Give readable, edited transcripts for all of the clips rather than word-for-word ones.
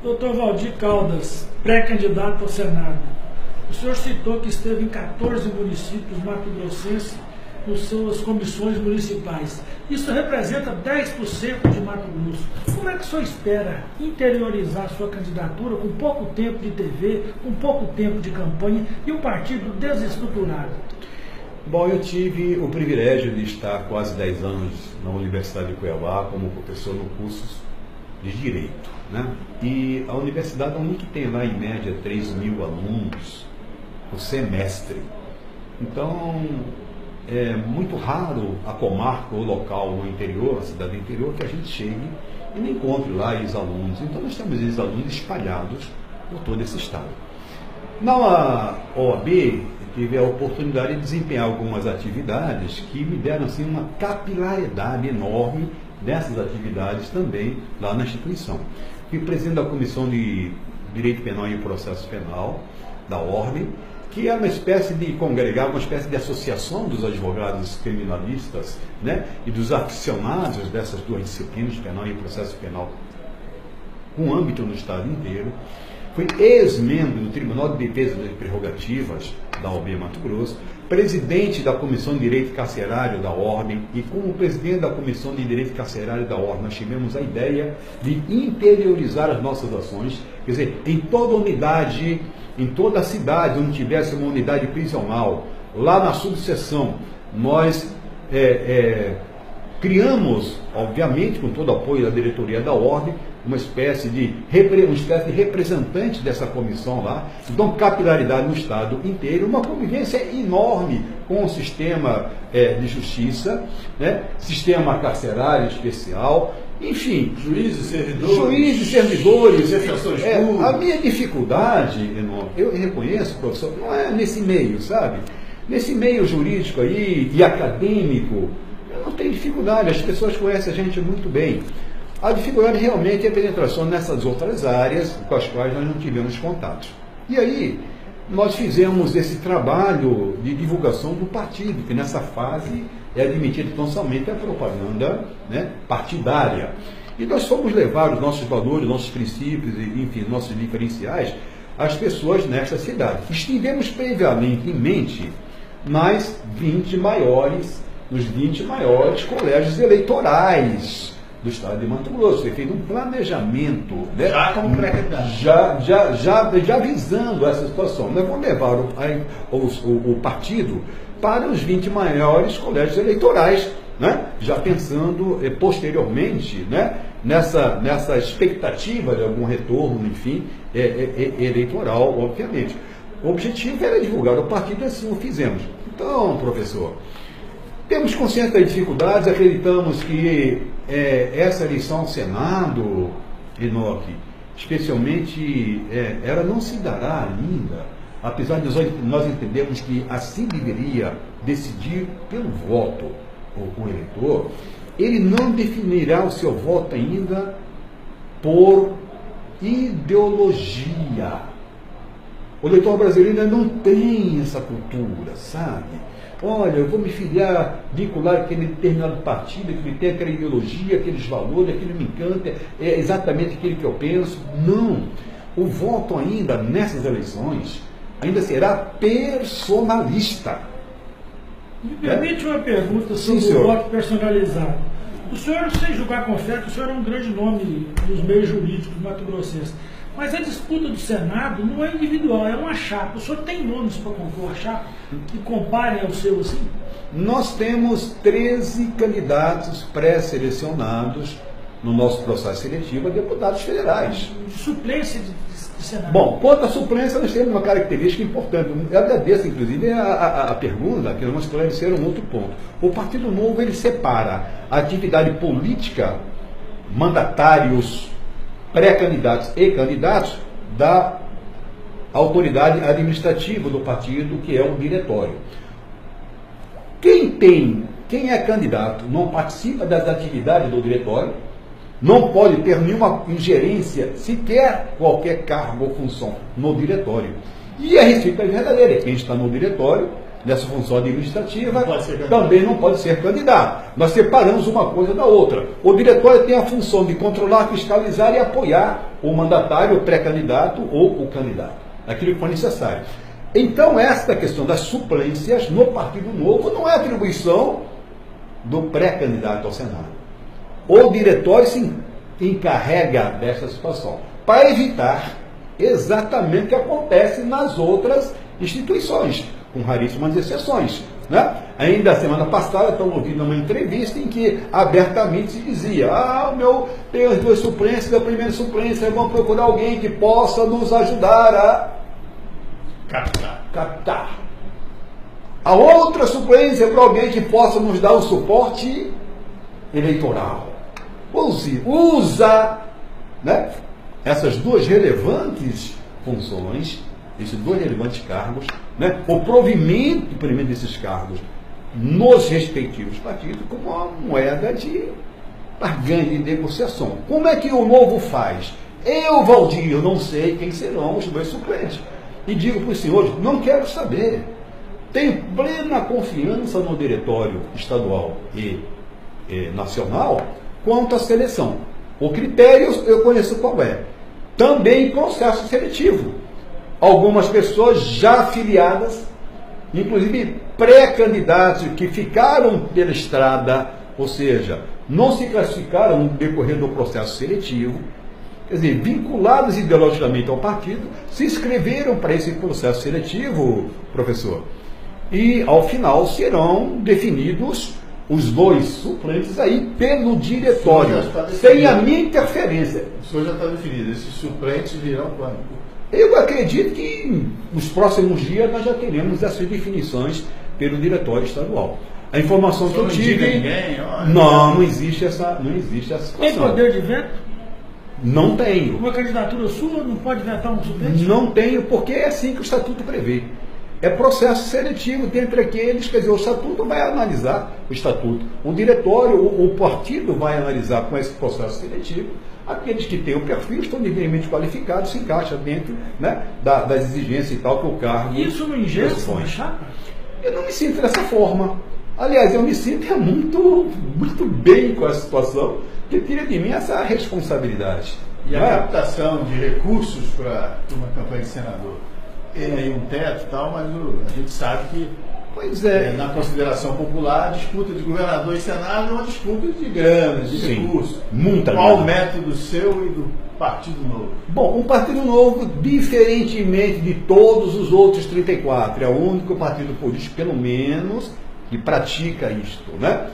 Doutor Valdir Caldas, pré-candidato ao Senado. O senhor citou que esteve em 14 municípios mato-grossenses com suas comissões municipais. Isso representa 10% de Mato Grosso. Como é que o senhor espera interiorizar sua candidatura com pouco tempo de TV, com pouco tempo de campanha e um partido desestruturado? Bom, eu tive o privilégio de estar quase 10 anos na Universidade de Cuiabá como professor no curso de Direito, né? E a universidade é a única que tem lá, em média, 3.000 alunos por semestre. Então, é muito raro a comarca ou local no interior, a cidade do interior, que a gente chegue e não encontre lá ex-alunos. Então, nós temos ex-alunos espalhados por todo esse estado. Na OAB, tive a oportunidade de desempenhar algumas atividades que me deram assim, uma capilaridade enorme dessas atividades também lá na instituição. Fui presidente da Comissão de Direito Penal e Processo Penal, da Ordem, que é uma espécie de congregar, uma espécie de associação dos advogados criminalistas, né, e dos aficionados dessas duas disciplinas, penal e processo penal, com âmbito no estado inteiro. Fui ex-membro do Tribunal de Defesa das Prerrogativas da OAB Mato Grosso, presidente da Comissão de Direito Carcerário da Ordem, e como presidente da Comissão de Direito Carcerário da Ordem, nós tivemos a ideia de interiorizar as nossas ações, quer dizer, em toda unidade, em toda a cidade onde tivesse uma unidade prisional, lá na subseção, nós criamos, obviamente, com todo o apoio da diretoria da Ordem, uma espécie de representante dessa comissão lá. Então, capilaridade no estado inteiro, uma convivência enorme com o sistema de justiça, né? Sistema carcerário especial, enfim, juízes, servidores, defensores públicos. A minha dificuldade, eu reconheço, professor, não é nesse meio, sabe? Nesse meio jurídico aí e acadêmico, eu não tenho dificuldade, as pessoas conhecem a gente muito bem. A dificuldade realmente é a penetração nessas outras áreas com as quais nós não tivemos contato. E aí, nós fizemos esse trabalho de divulgação do partido, que nessa fase é admitido tão somente a propaganda, né, partidária. E nós fomos levar os nossos valores, nossos princípios, enfim, nossos diferenciais às pessoas nesta cidade. Estivemos previamente em mente nos 20 maiores colégios eleitorais do estado de Mato Grosso. Foi feito um planejamento, né? Já como pré-candidato. Já visando essa situação. Nós vamos levar o partido para os 20 maiores colégios eleitorais, né? Já pensando posteriormente, né, nessa expectativa de algum retorno, enfim, eleitoral, obviamente. O objetivo era divulgar o partido, e assim o fizemos. Então, professor, temos consciência das dificuldades, acreditamos que essa eleição ao Senado, Enoque, especialmente, ela não se dará ainda, apesar de nós entendermos que assim deveria decidir pelo voto o eleitor, ele não definirá o seu voto ainda por ideologia. O eleitor brasileiro ainda não tem essa cultura, sabe? Olha, eu vou me vincular aquele determinado partido, que me tem aquela ideologia, aqueles valores, aquilo me encanta, é exatamente aquilo que eu penso. Não. O voto ainda, nessas eleições, ainda será personalista. Me permite uma pergunta sobre Sim, o voto personalizado. O senhor, sem julgar confesso, o senhor é um grande nome dos meios jurídicos mato-grossenses. Mas a disputa do Senado não é individual, é uma chapa. O senhor tem nomes para compor a chapa que comparem ao seu assim? Nós temos 13 candidatos pré-selecionados no nosso processo seletivo a deputados federais. De suplência de Senado. Bom, quanto à suplência, nós temos uma característica importante. Eu agradeço, inclusive, a pergunta, que nós esclareceram um outro ponto. O Partido Novo, ele separa a atividade política, mandatários, pré-candidatos e candidatos, da autoridade administrativa do partido, que é o diretório. Quem é candidato não participa das atividades do diretório, não pode ter nenhuma ingerência, sequer qualquer cargo ou função no diretório. E a receita verdadeira é quem está no diretório, nessa função administrativa, Não também não pode ser candidato. Nós separamos uma coisa da outra. O diretório tem a função de controlar, fiscalizar e apoiar o mandatário, o pré-candidato ou o candidato, aquilo que for necessário. Então, esta questão das suplências no Partido Novo não é atribuição do pré-candidato ao Senado. O diretório se encarrega dessa situação, para evitar exatamente o que acontece nas outras instituições, com raríssimas exceções. Né? Ainda a semana passada, estamos ouvindo uma entrevista em que abertamente se dizia: tem as duas suplências, a primeira suplência, vamos procurar alguém que possa nos ajudar a captar. A outra suplência é para alguém que possa nos dar o suporte eleitoral. Usa, né, essas duas relevantes funções, esses dois relevantes cargos, né, o provimento primeiro desses cargos nos respectivos partidos como uma moeda de barganha, de negociação. Como é que o Novo faz? Eu, Valdir, não sei quem serão os dois suplentes. E digo para os senhores, não quero saber. Tenho plena confiança no diretório estadual e nacional quanto à seleção. O critério eu conheço qual é. Também processo seletivo. Algumas pessoas já afiliadas, inclusive pré-candidatos que ficaram pela estrada, ou seja, não se classificaram no decorrer do processo seletivo, quer dizer, vinculados ideologicamente ao partido, se inscreveram para esse processo seletivo, professor, e ao final serão definidos os dois suplentes aí pelo diretório, sem a minha interferência. O senhor já está definido, esses suplentes virão quando? Eu acredito que nos próximos dias nós já teremos essas definições pelo diretório estadual. A informação que eu tive... Não existe essa situação. Tem poder de veto? Não tenho. Uma candidatura sua não pode vetar um suplente? Não tenho, porque é assim que o estatuto prevê. É processo seletivo dentre aqueles, quer dizer, o estatuto vai analisar o estatuto. O diretório, o partido vai analisar com esse processo seletivo aqueles que têm o perfil, estão devidamente qualificados, se encaixam dentro, né, das exigências e tal que o cargo... Isso não engessa uma chapa? Eu não me sinto dessa forma. Aliás, eu me sinto muito bem com a situação, que tira de mim essa responsabilidade. E a captação de recursos para uma campanha de senador? Tem aí um teto e tal, mas a gente sabe que, pois é, na consideração popular, a disputa de governador e senado é uma disputa de grana, de recursos. Qual o método seu e do Partido Novo? Bom, o Partido Novo, diferentemente de todos os outros 34, é o único partido político, pelo menos, que pratica isto, né?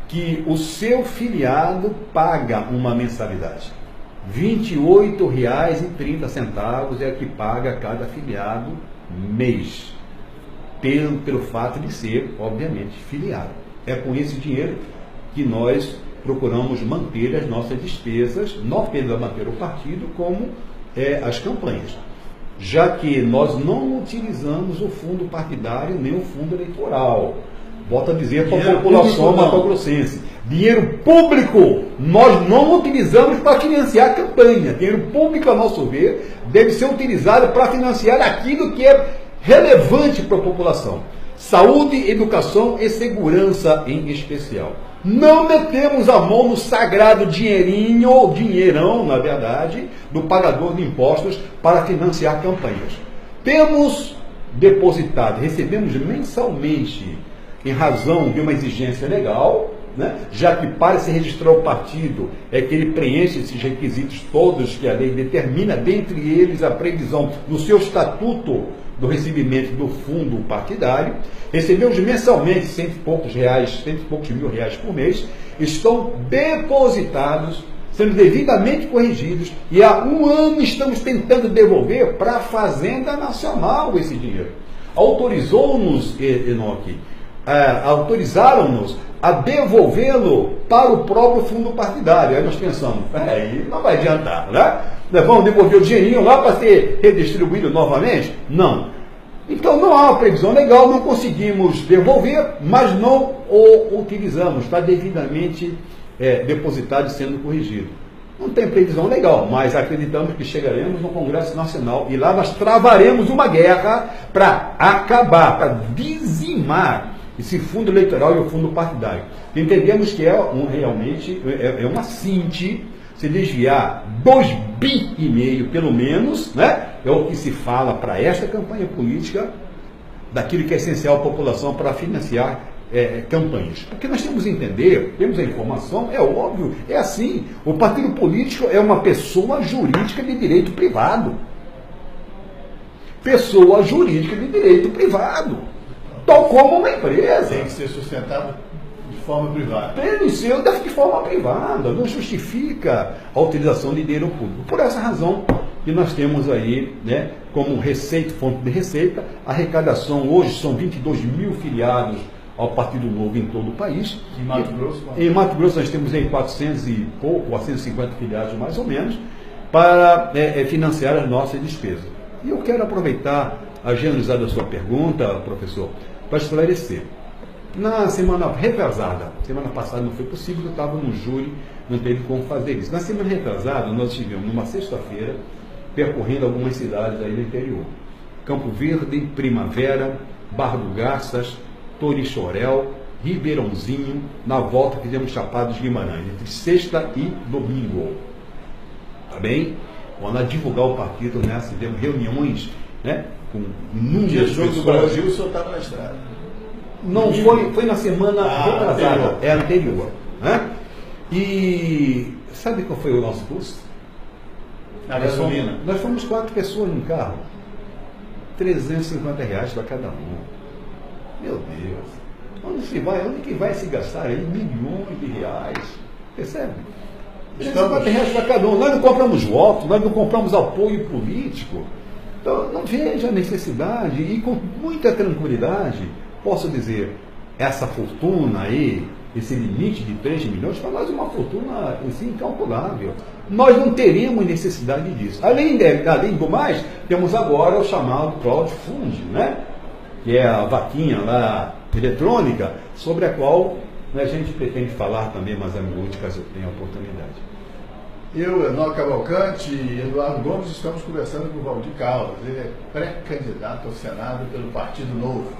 Que o seu filiado paga uma mensalidade. R$ 28,30 é o que paga cada afiliado mês, pelo fato de ser, obviamente, filiado. É com esse dinheiro que nós procuramos manter as nossas despesas, não apenas manter o partido, como as campanhas, já que nós não utilizamos o fundo partidário nem o fundo eleitoral. Volto a dizer para a população matogrossense. Dinheiro público nós não utilizamos para financiar a campanha. Dinheiro público, a nosso ver, deve ser utilizado para financiar aquilo que é relevante para a população. Saúde, educação e segurança em especial. Não metemos a mão no sagrado dinheirão, na verdade, do pagador de impostos para financiar campanhas. Temos depositado, recebemos mensalmente, em razão de uma exigência legal, né? Já que para se registrar o partido é que ele preenche esses requisitos todos que a lei determina, dentre eles a previsão no seu estatuto do recebimento do fundo partidário. Recebemos mensalmente cento e poucos mil reais por mês, estão depositados, sendo devidamente corrigidos, e há um ano estamos tentando devolver para a Fazenda Nacional esse dinheiro. Autorizou-nos, Enoque, autorizaram-nos a devolvê-lo para o próprio fundo partidário. Aí nós pensamos, aí não vai adiantar, né? Nós vamos devolver o dinheirinho lá para ser redistribuído novamente? Não. Então não há uma previsão legal, não conseguimos devolver, mas não o utilizamos, está devidamente depositado e sendo corrigido. Não tem previsão legal, mas acreditamos que chegaremos no Congresso Nacional e lá nós travaremos uma guerra para acabar, para dizimar esse fundo eleitoral e o fundo partidário. Entendemos que realmente é uma cinte se desviar 2,5 bi, pelo menos, né? É o que se fala para esta campanha política, daquilo que é essencial à população para financiar campanhas. Porque nós temos que entender, temos a informação, é óbvio, é assim. O partido político é uma pessoa jurídica de direito privado. Pessoa jurídica de direito privado. Tal como uma empresa. Tem que ser sustentado de forma privada. Tem que ser de forma privada. Não justifica a utilização de dinheiro público. Por essa razão que nós temos aí, né, como receita, fonte de receita, a arrecadação hoje são 22 mil filiados ao Partido Novo em todo o país. Em Mato Grosso? Em Mato Grosso nós temos em 400 e pouco, 450 filiados mais ou menos, para financiar as nossas despesas. E eu quero aproveitar a generosidade da sua pergunta, professor, para esclarecer. Na semana retrasada, semana passada não foi possível, eu estava no júri, não teve como fazer isso. Na semana retrasada, nós estivemos numa sexta-feira, percorrendo algumas cidades aí do interior. Campo Verde, Primavera, Barra do Garças, Torixoréu, Ribeirãozinho, na volta fizemos Chapada dos Guimarães, entre sexta e domingo. Tá bem? Quando divulgar o partido, né, fizemos reuniões, né, com inúmeras pessoas. Do Brasil, o senhor estava na estrada. Não, foi na semana retrasada, anterior. Né? E sabe qual foi o nosso custo? A gasolina. Nós fomos 4 pessoas no carro. R$350 para cada um. Meu Deus. Onde que vai se gastar aí milhões de reais? Percebe? R$350 para cada um. Nós não compramos votos, nós não compramos apoio político. Então, não vejo a necessidade e com muita tranquilidade posso dizer, essa fortuna aí, esse limite de 3 milhões, para nós é uma fortuna assim, incalculável. Nós não teremos necessidade disso. Além do mais, temos agora o chamado crowdfunding, né? Que é a vaquinha lá eletrônica, sobre a qual a gente pretende falar também mais à noite, caso eu tenha oportunidade. Eu, Enoque Cavalcante e Eduardo Gomes estamos conversando com o Valdir Caldas. Ele é pré-candidato ao Senado pelo Partido Novo.